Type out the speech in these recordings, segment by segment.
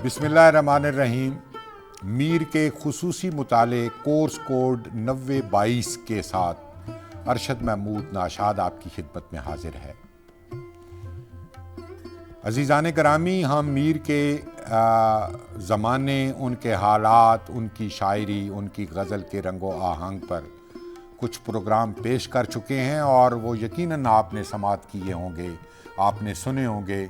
بسم اللہ الرحمن الرحیم۔ میر کے خصوصی مطالعے کورس کوڈ 9022 کے ساتھ ارشد محمود ناشاد آپ کی خدمت میں حاضر ہے۔ عزیزان گرامی، ہم میر کے زمانے، ان کے حالات، ان کی شاعری، ان کی غزل کے رنگ و آہنگ پر کچھ پروگرام پیش کر چکے ہیں، اور وہ یقیناً آپ نے سماعت کیے ہوں گے، آپ نے سنے ہوں گے،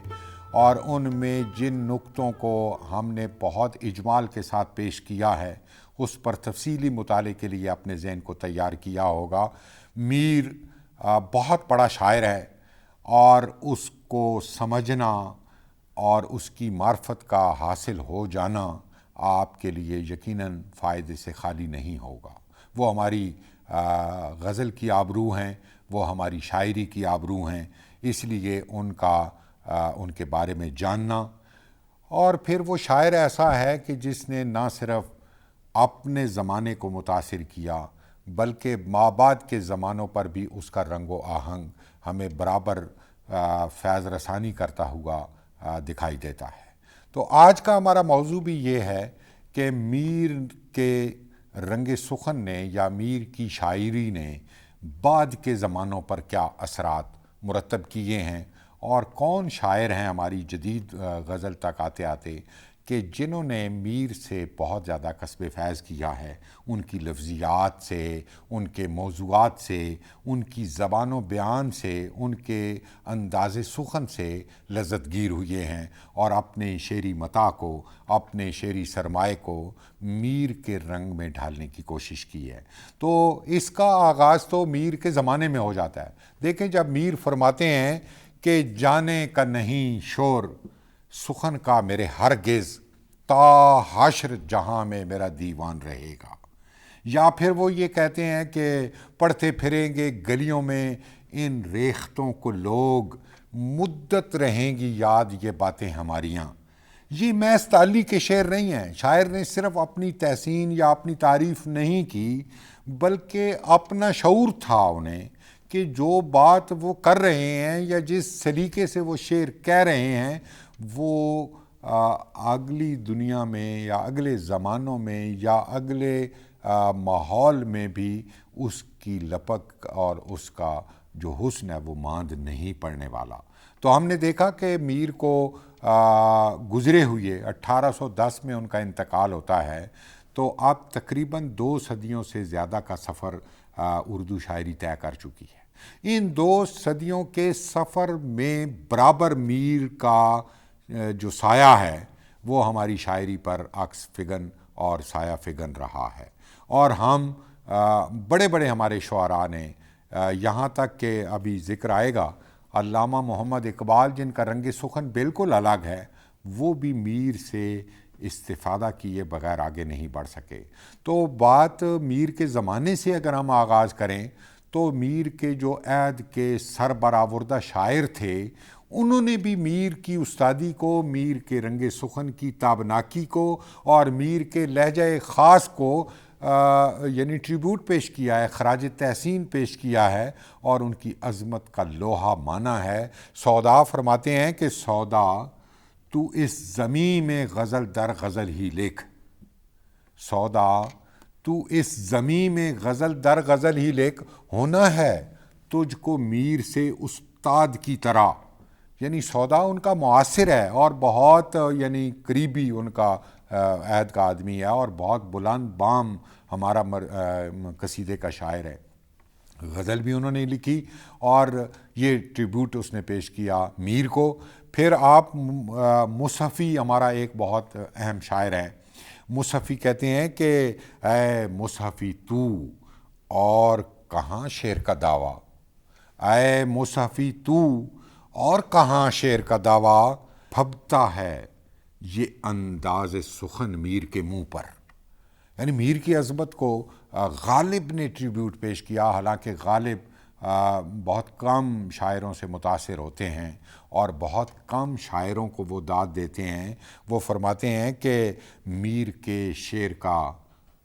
اور ان میں جن نقطوں کو ہم نے بہت اجمال کے ساتھ پیش کیا ہے اس پر تفصیلی مطالعے کے لیے اپنے ذہن کو تیار کیا ہوگا۔ میر بہت بڑا شاعر ہے، اور اس کو سمجھنا اور اس کی معرفت کا حاصل ہو جانا آپ کے لیے یقیناً فائدے سے خالی نہیں ہوگا۔ وہ ہماری غزل کی آبرو ہیں، وہ ہماری شاعری کی آبرو ہیں، اس لیے ان کے بارے میں جاننا۔ اور پھر وہ شاعر ایسا ہے کہ جس نے نہ صرف اپنے زمانے کو متاثر کیا بلکہ مابعد کے زمانوں پر بھی اس کا رنگ و آہنگ ہمیں برابر فیض رسانی کرتا ہوا دکھائی دیتا ہے۔ تو آج کا ہمارا موضوع بھی یہ ہے کہ میر کے رنگ سخن نے یا میر کی شاعری نے بعد کے زمانوں پر کیا اثرات مرتب کیے ہیں، اور کون شاعر ہیں ہماری جدید غزل تک آتے آتے کہ جنہوں نے میر سے بہت زیادہ کسب فیض کیا ہے، ان کی لفظیات سے، ان کے موضوعات سے، ان کی زبان و بیان سے، ان کے انداز سخن سے لذت گیر ہوئے ہیں، اور اپنے شعری متاع کو، اپنے شعری سرمائے کو میر کے رنگ میں ڈھالنے کی کوشش کی ہے۔ تو اس کا آغاز تو میر کے زمانے میں ہو جاتا ہے۔ دیکھیں، جب میر فرماتے ہیں کہ جانے کا نہیں شور سخن کا میرے ہرگز، تا حشر جہاں میں میرا دیوان رہے گا، یا پھر وہ یہ کہتے ہیں کہ پڑھتے پھریں گے گلیوں میں ان ریختوں کو لوگ، مدت رہیں گی یاد یہ باتیں ہماریاں۔ یہ محض تعلیق کے شعر نہیں ہیں، شاعر نے صرف اپنی تحسین یا اپنی تعریف نہیں کی بلکہ اپنا شعور تھا انہیں کہ جو بات وہ کر رہے ہیں یا جس سلیقے سے وہ شعر کہہ رہے ہیں وہ اگلی دنیا میں یا اگلے زمانوں میں یا اگلے ماحول میں بھی اس کی لپک اور اس کا جو حسن ہے وہ ماند نہیں پڑنے والا۔ تو ہم نے دیکھا کہ میر کو گزرے ہوئے 1810 میں ان کا انتقال ہوتا ہے، تو اب تقریباً 2 صدیوں سے زیادہ کا سفر اردو شاعری طے کر چکی ہے۔ ان 2 صدیوں کے سفر میں برابر میر کا جو سایہ ہے وہ ہماری شاعری پر عکس فگن اور سایہ فگن رہا ہے، اور ہم بڑے بڑے ہمارے شعراء نے، یہاں تک کہ ابھی ذکر آئے گا علامہ محمد اقبال جن کا رنگ سخن بالکل الگ ہے، وہ بھی میر سے استفادہ کیے بغیر آگے نہیں بڑھ سکے۔ تو بات میر کے زمانے سے اگر ہم آغاز کریں تو میر کے جو عہد کے سربراوردہ شاعر تھے انہوں نے بھی میر کی استادی کو، میر کے رنگ سخن کی تابناکی کو اور میر کے لہجہ خاص کو یعنی ٹریبیوٹ پیش کیا ہے، خراج تحسین پیش کیا ہے، اور ان کی عظمت کا لوہا مانا ہے۔ سودا فرماتے ہیں کہ سودا تو اس زمیں میں غزل در غزل ہی لکھ، سودا تو اس زمیں میں غزل در غزل ہی لکھ، ہونا ہے تجھ کو میر سے استاد کی طرح۔ یعنی سودا ان کا معاصر ہے اور بہت یعنی قریبی ان کا عہد کا آدمی ہے، اور بہت بلند بام ہمارا قصیدے کا شاعر ہے۔ غزل بھی انہوں نے لکھی اور یہ ٹریبیوٹ اس نے پیش کیا میر کو۔ پھر آپ مصحفی ہمارا ایک بہت اہم شاعر ہے، مصحفی کہتے ہیں کہ اے مصحفی تو اور کہاں شعر کا دعویٰ، اے مصحفی تو اور کہاں شعر کا دعویٰ، پھبتا ہے یہ انداز سخن میر کے منہ پر۔ یعنی میر کی عظمت کو غالب نے ٹریبیوٹ پیش کیا، حالانکہ غالب بہت کم شاعروں سے متاثر ہوتے ہیں اور بہت کم شاعروں کو وہ داد دیتے ہیں۔ وہ فرماتے ہیں کہ میر کے شعر کا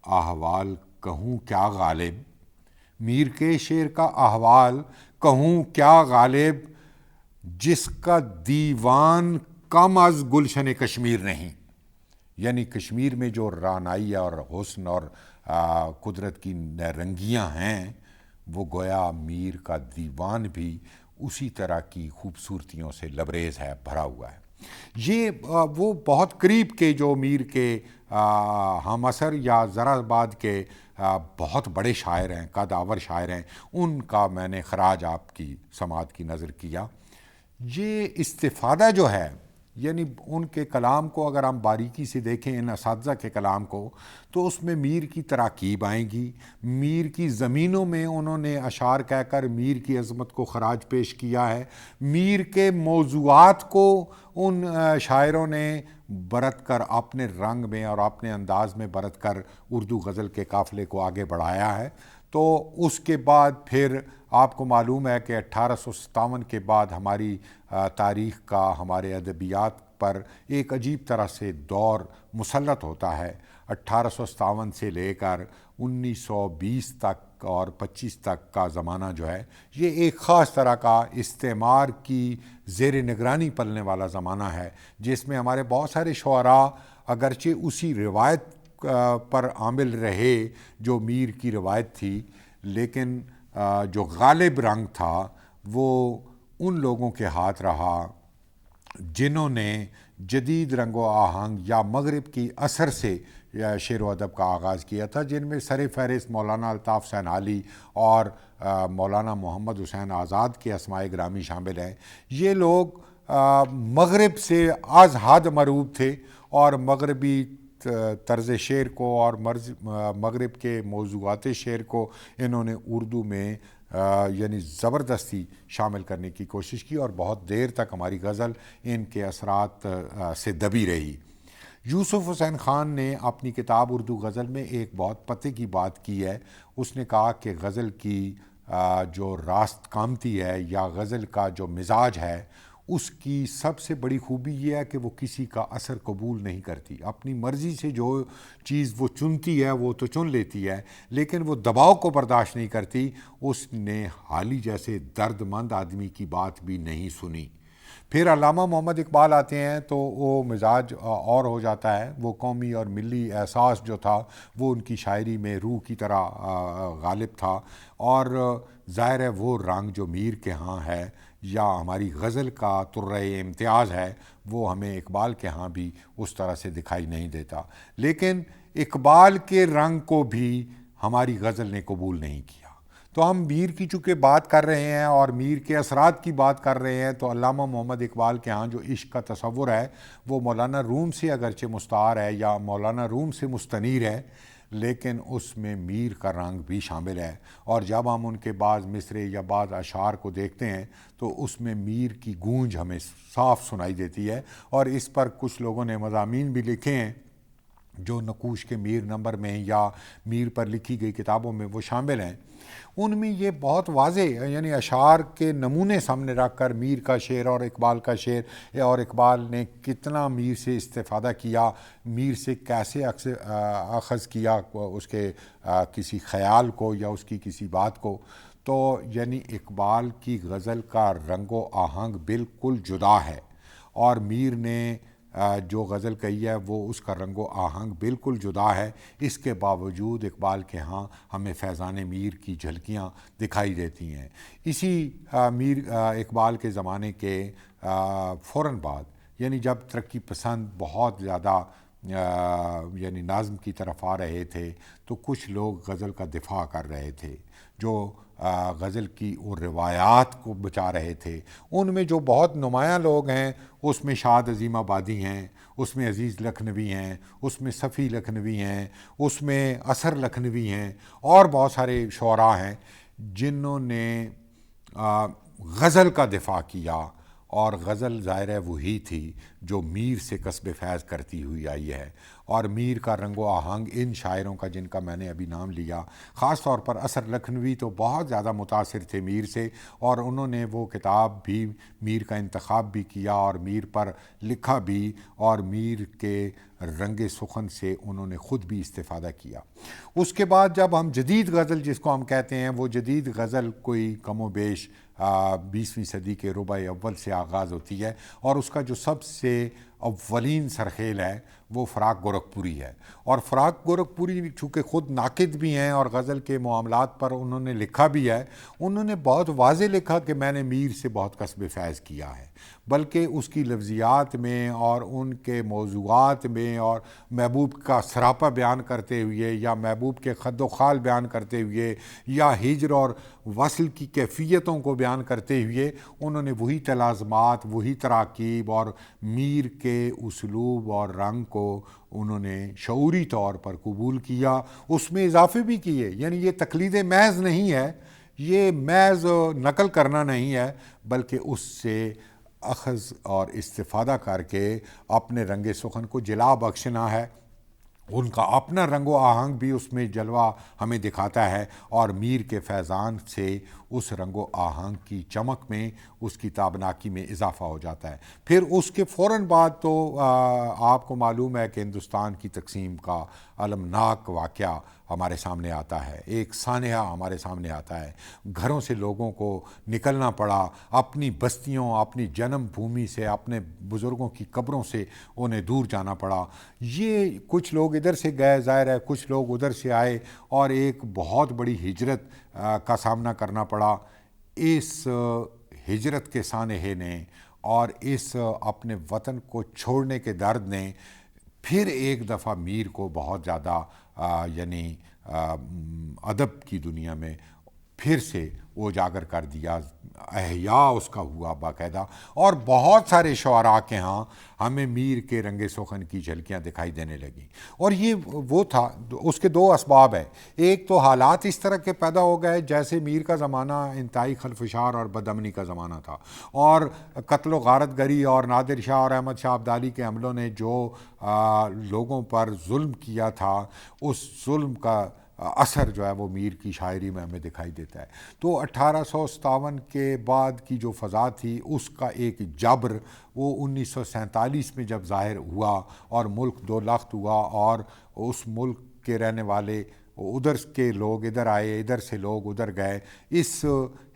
احوال کہوں کیا غالب، میر کے شعر کا احوال کہوں کیا غالب، جس کا دیوان کم از گلشن کشمیر نہیں۔ یعنی کشمیر میں جو رعنائی اور حسن اور قدرت کی رنگیاں ہیں، وہ گویا میر کا دیوان بھی اسی طرح کی خوبصورتیوں سے لبریز ہے، بھرا ہوا ہے۔ یہ وہ بہت قریب کے جو میر کے ہم عصر یا ذرا بعد کے بہت بڑے شاعر ہیں، قد آور شاعر ہیں، ان کا میں نے خراج آپ کی سماعت کی نظر کیا۔ یہ استفادہ جو ہے، یعنی ان کے کلام کو اگر ہم باریکی سے دیکھیں، ان اساتذہ کے کلام کو، تو اس میں میر کی تراکیب آئیں گی، میر کی زمینوں میں انہوں نے اشعار کہہ کر میر کی عظمت کو خراج پیش کیا ہے، میر کے موضوعات کو ان شاعروں نے برت کر اپنے رنگ میں اور اپنے انداز میں برت کر اردو غزل کے قافلے کو آگے بڑھایا ہے۔ تو اس کے بعد پھر آپ کو معلوم ہے کہ 1857 کے بعد ہماری تاریخ کا، ہمارے ادبیات پر ایک عجیب طرح سے دور مسلط ہوتا ہے۔ 1857 سے لے کر 1920 تک اور 25 تک کا زمانہ جو ہے، یہ ایک خاص طرح کا استعمار کی زیر نگرانی پلنے والا زمانہ ہے، جس میں ہمارے بہت سارے شعراء اگرچہ اسی روایت پر عامل رہے جو میر کی روایت تھی، لیکن جو غالب رنگ تھا وہ ان لوگوں کے ہاتھ رہا جنہوں نے جدید رنگ و آہنگ یا مغرب کی اثر سے شعر و ادب کا آغاز کیا تھا، جن میں سر فہرست مولانا الطاف حسین علی اور مولانا محمد حسین آزاد کے اسماء گرامی شامل ہیں۔ یہ لوگ مغرب سے از حد مروب تھے اور مغربی طرز شعر کو اور مغرب کے موضوعات شعر کو انہوں نے اردو میں یعنی زبردستی شامل کرنے کی کوشش کی، اور بہت دیر تک ہماری غزل ان کے اثرات سے دبی رہی۔ یوسف حسین خان نے اپنی کتاب اردو غزل میں ایک بہت پتے کی بات کی ہے۔ اس نے کہا کہ غزل کی جو راست قامتی ہے یا غزل کا جو مزاج ہے، اس کی سب سے بڑی خوبی یہ ہے کہ وہ کسی کا اثر قبول نہیں کرتی، اپنی مرضی سے جو چیز وہ چنتی ہے وہ تو چن لیتی ہے، لیکن وہ دباؤ کو برداشت نہیں کرتی۔ اس نے حالی جیسے درد مند آدمی کی بات بھی نہیں سنی۔ پھر علامہ محمد اقبال آتے ہیں تو وہ مزاج اور ہو جاتا ہے، وہ قومی اور ملی احساس جو تھا وہ ان کی شاعری میں روح کی طرح غالب تھا، اور ظاہر ہے وہ رنگ جو میر کے ہاں ہے یا ہماری غزل کا طرۂ امتیاز ہے، وہ ہمیں اقبال کے ہاں بھی اس طرح سے دکھائی نہیں دیتا۔ لیکن اقبال کے رنگ کو بھی ہماری غزل نے قبول نہیں کیا۔ تو ہم میر کی چونکہ بات کر رہے ہیں اور میر کے اثرات کی بات کر رہے ہیں، تو علامہ محمد اقبال کے ہاں جو عشق کا تصور ہے وہ مولانا روم سے اگرچہ مستعار ہے یا مولانا روم سے مستنیر ہے، لیکن اس میں میر کا رنگ بھی شامل ہے۔ اور جب ہم ان کے بعض مصرے یا بعض اشعار کو دیکھتے ہیں تو اس میں میر کی گونج ہمیں صاف سنائی دیتی ہے، اور اس پر کچھ لوگوں نے مضامین بھی لکھے ہیں جو نقوش کے میر نمبر میں یا میر پر لکھی گئی کتابوں میں وہ شامل ہیں۔ ان میں یہ بہت واضح یعنی اشعار کے نمونے سامنے رکھ کر میر کا شعر اور اقبال کا شعر، اور اقبال نے کتنا میر سے استفادہ کیا، میر سے کیسے اخذ کیا اس کے کسی خیال کو یا اس کی کسی بات کو، تو یعنی اقبال کی غزل کا رنگ و آہنگ بالکل جدا ہے، اور میر نے جو غزل کہی ہے وہ اس کا رنگ و آہنگ بالکل جدا ہے۔ اس کے باوجود اقبال کے ہاں ہمیں فیضان میر کی جھلکیاں دکھائی دیتی ہیں۔ اسی میر اقبال کے زمانے کے فوراً بعد، یعنی جب ترقی پسند بہت زیادہ یعنی نظم کی طرف آ رہے تھے، تو کچھ لوگ غزل کا دفاع کر رہے تھے، جو غزل کی اور روایات کو بچا رہے تھے۔ ان میں جو بہت نمایاں لوگ ہیں، اس میں شاد عظیم آبادی ہیں، اس میں عزیز لکھنوی ہیں، اس میں صفی لکھنوی ہیں، اس میں اثر لکھنوی ہیں، اور بہت سارے شعراء ہیں جنہوں نے غزل کا دفاع کیا، اور غزل ظاہر ہے وہی تھی جو میر سے کسب فیض کرتی ہوئی آئی ہے۔ اور میر کا رنگ و آہنگ ان شاعروں کا جن کا میں نے ابھی نام لیا، خاص طور پر اثر لکھنوی تو بہت زیادہ متاثر تھے میر سے، اور انہوں نے وہ کتاب بھی میر کا انتخاب بھی کیا اور میر پر لکھا بھی، اور میر کے رنگ سخن سے انہوں نے خود بھی استفادہ کیا۔ اس کے بعد جب ہم جدید غزل جس کو ہم کہتے ہیں، وہ جدید غزل کوئی کم و بیش 20ویں صدی کے ربع اول سے آغاز ہوتی ہے، اور اس کا جو سب سے اولین سرخیل ہے وہ فراق گورکھپوری ہے، اور فراق گورکھپوری چونکہ خود ناقد بھی ہیں اور غزل کے معاملات پر انہوں نے لکھا بھی ہے، انہوں نے بہت واضح لکھا کہ میں نے میر سے بہت کسب فیض کیا ہے، بلکہ اس کی لفظیات میں اور ان کے موضوعات میں اور محبوب کا سراپا بیان کرتے ہوئے یا محبوب کے خد و خال بیان کرتے ہوئے یا ہجر اور وصل کی کیفیتوں کو بیان کرتے ہوئے انہوں نے وہی تلازمات، وہی تراکیب اور میر کے اسلوب اور رنگ کو انہوں نے شعوری طور پر قبول کیا، اس میں اضافے بھی کیے۔ یعنی یہ تقلید محض نہیں ہے، یہ محض نقل کرنا نہیں ہے، بلکہ اس سے اخذ اور استفادہ کر کے اپنے رنگ سخن کو جلا بخشنا ہے۔ ان کا اپنا رنگ و آہنگ بھی اس میں جلوہ ہمیں دکھاتا ہے، اور میر کے فیضان سے اس رنگ و آہنگ کی چمک میں، اس کی تابناکی میں اضافہ ہو جاتا ہے۔ پھر اس کے فوراً بعد تو آپ کو معلوم ہے کہ ہندوستان کی تقسیم کا المناک واقعہ ہمارے سامنے آتا ہے، ایک سانحہ ہمارے سامنے آتا ہے۔ گھروں سے لوگوں کو نکلنا پڑا، اپنی بستیوں، اپنی جنم بھومی سے، اپنے بزرگوں کی قبروں سے انہیں دور جانا پڑا۔ یہ کچھ لوگ ادھر سے گئے، ظاہر ہے کچھ لوگ ادھر سے آئے، اور ایک بہت بڑی ہجرت کا سامنا کرنا پڑا۔ اس ہجرت کے سانحے نے اور اس اپنے وطن کو چھوڑنے کے درد نے پھر ایک دفعہ میر کو بہت زیادہ یعنی ادب کی دنیا میں پھر سے اجاگر کر دیا، احیاء اس کا ہوا باقاعدہ، اور بہت سارے شعراء کے ہاں ہمیں میر کے رنگ سخن کی جھلکیاں دکھائی دینے لگیں۔ اور یہ وہ تھا، اس کے دو اسباب ہیں، ایک تو حالات اس طرح کے پیدا ہو گئے جیسے میر کا زمانہ انتہائی خلفشار اور بدامنی کا زمانہ تھا، اور قتل و غارت گری اور نادر شاہ اور احمد شاہ ابدالی کے حملوں نے جو لوگوں پر ظلم کیا تھا، اس ظلم کا اثر جو ہے وہ میر کی شاعری میں ہمیں دکھائی دیتا ہے۔ تو 1857 کے بعد کی جو فضا تھی، اس کا ایک جبر وہ 1947 میں جب ظاہر ہوا اور ملک دو لخت ہوا، اور اس ملک کے رہنے والے ادھر کے لوگ ادھر آئے، ادھر سے لوگ ادھر گئے، اس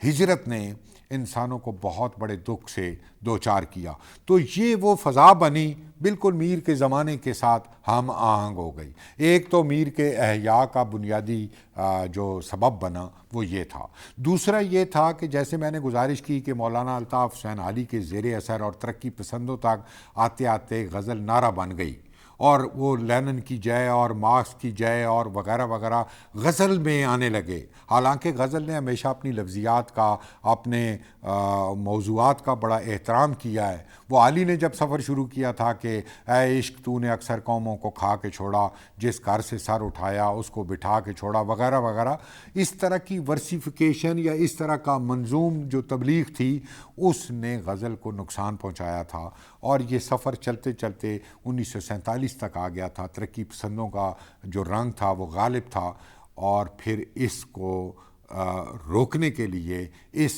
ہجرت نے انسانوں کو بہت بڑے دکھ سے دوچار کیا۔ تو یہ وہ فضا بنی، بالکل میر کے زمانے کے ساتھ ہم آہنگ ہو گئی۔ ایک تو میر کے احیاء کا بنیادی جو سبب بنا وہ یہ تھا۔ دوسرا یہ تھا کہ جیسے میں نے گزارش کی کہ مولانا الطاف حسین علی کے زیر اثر اور ترقی پسندوں تک آتے آتے غزل نعرہ بن گئی، اور وہ لینن کی جے اور مارکس کی جے اور وغیرہ وغیرہ غزل میں آنے لگے۔ حالانکہ غزل نے ہمیشہ اپنی لفظیات کا، اپنے موضوعات کا بڑا احترام کیا ہے۔ وہ علی نے جب سفر شروع کیا تھا کہ اے عشق تو نے اکثر قوموں کو کھا کے چھوڑا، جس گھر سے سر اٹھایا اس کو بٹھا کے چھوڑا، وغیرہ وغیرہ، اس طرح کی ورسیفیکیشن یا اس طرح کا منظوم جو تبلیغ تھی، اس نے غزل کو نقصان پہنچایا تھا، اور یہ سفر چلتے چلتے 1947 تک آ گیا تھا۔ ترقی پسندوں کا جو رنگ تھا وہ غالب تھا، اور پھر اس کو روکنے کے لیے، اس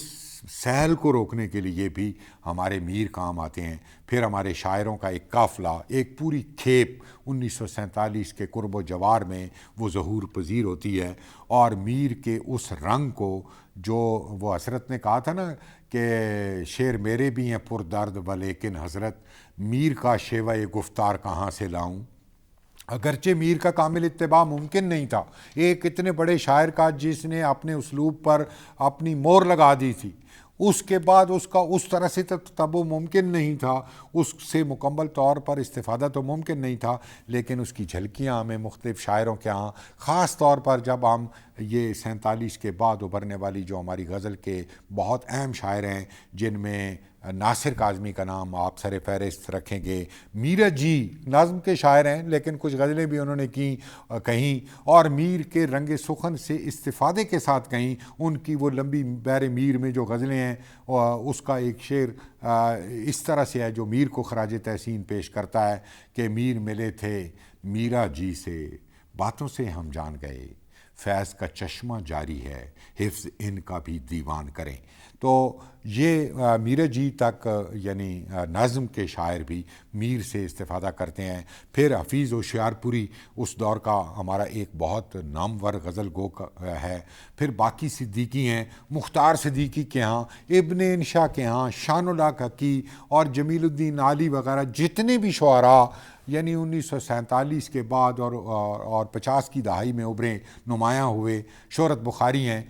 سیل کو روکنے کے لیے بھی ہمارے میر کام آتے ہیں۔ پھر ہمارے شاعروں کا ایک قافلہ، ایک پوری کھیپ 1947 کے قرب و جوار میں وہ ظہور پذیر ہوتی ہے، اور میر کے اس رنگ کو جو وہ حضرت نے کہا تھا نا کہ شعر میرے بھی ہیں پر درد ولیکن حضرت، میر کا شیوہ گفتار کہاں سے لاؤں۔ اگرچہ میر کا کامل اتباع ممکن نہیں تھا، ایک اتنے بڑے شاعر کا جس نے اپنے اسلوب پر اپنی مہر لگا دی تھی، اس کے بعد اس کا اس طرح سے تتبع ممکن نہیں تھا، اس سے مکمل طور پر استفادہ تو ممکن نہیں تھا، لیکن اس کی جھلکیاں ہمیں مختلف شاعروں کے ہاں، خاص طور پر جب ہم یہ 47 کے بعد ابھرنے والی جو ہماری غزل کے بہت اہم شاعر ہیں، جن میں ناصر کاظمی کا نام آپ سر فہرست رکھیں گے، میرت جی نظم کے شاعر ہیں لیکن کچھ غزلیں بھی انہوں نے کہیں، اور میر کے رنگ سخن سے استفادے کے ساتھ کہیں۔ ان کی وہ لمبی بحر میر میں جو غزلیں ہیں، اس کا ایک شعر اس طرح سے ہے جو میر کو خراج تحسین پیش کرتا ہے کہ میر ملے تھے میرا جی سے، باتوں سے ہم جان گئے، فیض کا چشمہ جاری ہے، حفظ ان کا بھی دیوان کریں۔ تو یہ میر جی تک یعنی نظم کے شاعر بھی میر سے استفادہ کرتے ہیں. پھر حفیظ ہوشیار پوری اس دور کا ہمارا ایک بہت نامور غزل گو ہے. پھر باقی صدیقی ہیں، مختار صدیقی کے ہاں، ابن انشا کے ہاں، شان اللہ حقی اور جمیل الدین عالی وغیرہ جتنے بھی شعراء یعنی 1947 کے بعد اور 50 کی دہائی میں ابھرے، نمایاں ہوئے، شہرت بخاری ہیں،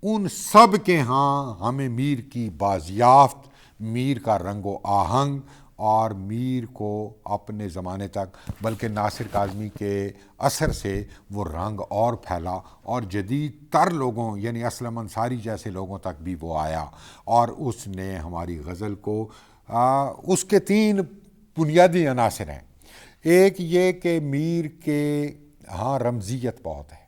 ان سب کے ہاں ہمیں میر کی بازیافت، میر کا رنگ و آہنگ اور میر کو اپنے زمانے تک، بلکہ ناصر کاظمی کے اثر سے وہ رنگ اور پھیلا اور جدید تر لوگوں یعنی اسلم انصاری جیسے لوگوں تک بھی وہ آیا، اور اس نے ہماری غزل کو اس کے 3 بنیادی عناصر ہیں. ایک یہ کہ میر کے ہاں رمزیت بہت ہے،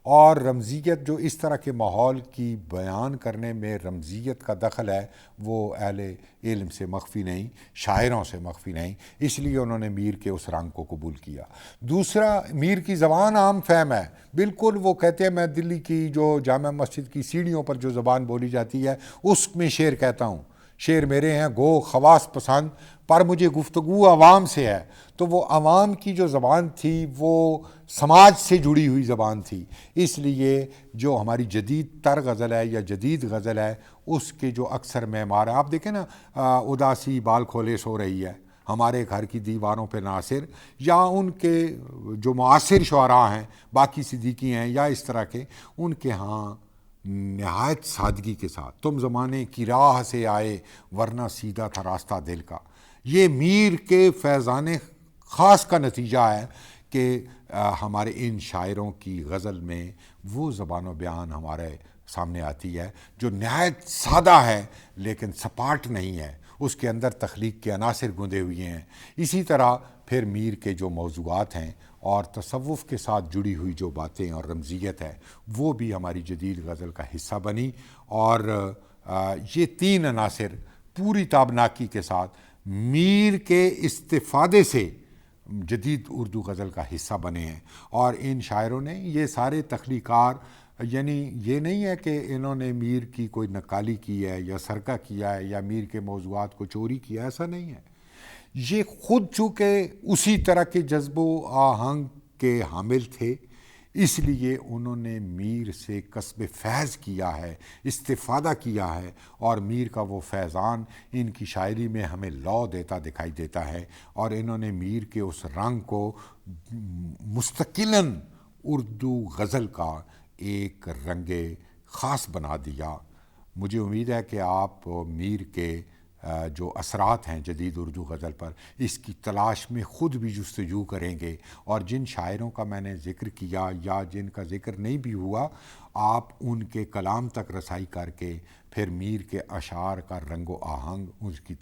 اور رمزیت جو اس طرح کے ماحول کی بیان کرنے میں رمزیت کا دخل ہے وہ اہل علم سے مخفی نہیں، شاعروں سے مخفی نہیں، اس لیے انہوں نے میر کے اس رنگ کو قبول کیا. دوسرا، میر کی زبان عام فہم ہے، بالکل وہ کہتے ہیں میں دلی کی جو جامع مسجد کی سیڑھیوں پر جو زبان بولی جاتی ہے اس میں شعر کہتا ہوں، شعر میرے ہیں گو خواص پسند، پر مجھے گفتگو عوام سے ہے. تو وہ عوام کی جو زبان تھی وہ سماج سے جڑی ہوئی زبان تھی، اس لیے جو ہماری جدید تر غزل ہے یا جدید غزل ہے اس کے جو اکثر معمار ہے، آپ دیکھیں نا اداسی بال کھولے سو رہی ہے ہمارے گھر کی دیواروں پہ ناصر، یا ان کے جو معاصر شعراء ہیں باقی صدیقی ہیں یا اس طرح کے، ان کے ہاں نہایت سادگی کے ساتھ تم زمانے کی راہ سے آئے ورنہ سیدھا تھا راستہ دل کا. یہ میر کے فیضان خاص کا نتیجہ ہے کہ ہمارے ان شاعروں کی غزل میں وہ زبان و بیان ہمارے سامنے آتی ہے جو نہایت سادہ ہے لیکن سپاٹ نہیں ہے، اس کے اندر تخلیق کے عناصر گندے ہوئے ہیں. اسی طرح پھر میر کے جو موضوعات ہیں اور تصوف کے ساتھ جڑی ہوئی جو باتیں اور رمزیت ہے وہ بھی ہماری جدید غزل کا حصہ بنی، اور یہ 3 عناصر پوری تابناکی کے ساتھ میر کے استفادے سے جدید اردو غزل کا حصہ بنے ہیں. اور ان شاعروں نے یہ سارے تخلیقار، یعنی یہ نہیں ہے کہ انہوں نے میر کی کوئی نقالی کی ہے یا سرقہ کیا ہے یا میر کے موضوعات کو چوری کیا، ایسا نہیں ہے. یہ خود چونکہ اسی طرح کے جذب و آہنگ کے حامل تھے اس لیے انہوں نے میر سے کسب فیض کیا ہے، استفادہ کیا ہے، اور میر کا وہ فیضان ان کی شاعری میں ہمیں لو دیتا دکھائی دیتا ہے، اور انہوں نے میر کے اس رنگ کو مستقلاً اردو غزل کا ایک رنگ خاص بنا دیا. مجھے امید ہے کہ آپ میر کے جو اثرات ہیں جدید اردو غزل پر اس کی تلاش میں خود بھی جستجو کریں گے، اور جن شاعروں کا میں نے ذکر کیا یا جن کا ذکر نہیں بھی ہوا آپ ان کے کلام تک رسائی کر کے پھر میر کے اشعار کا رنگ و آہنگ، اس کی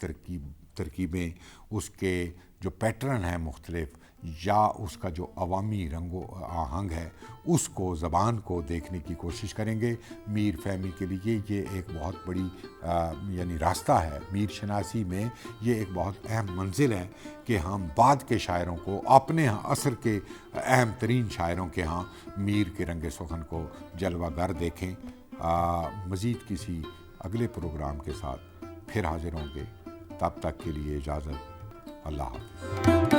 ترکیبیں، اس کے جو پیٹرن ہیں مختلف یا اس کا جو عوامی رنگ و آہنگ ہے اس کو، زبان کو دیکھنے کی کوشش کریں گے. میر فہمی کے لیے یہ ایک بہت بڑی یعنی راستہ ہے، میر شناسی میں یہ ایک بہت اہم منزل ہے کہ ہم بعد کے شاعروں کو اپنے عصر کے اہم ترین شاعروں کے ہاں میر کے رنگ سخن کو جلوہ گر دیکھیں. مزید کسی اگلے پروگرام کے ساتھ پھر حاضر ہوں گے، تب تک کے لیے اجازت، اللہ حافظ.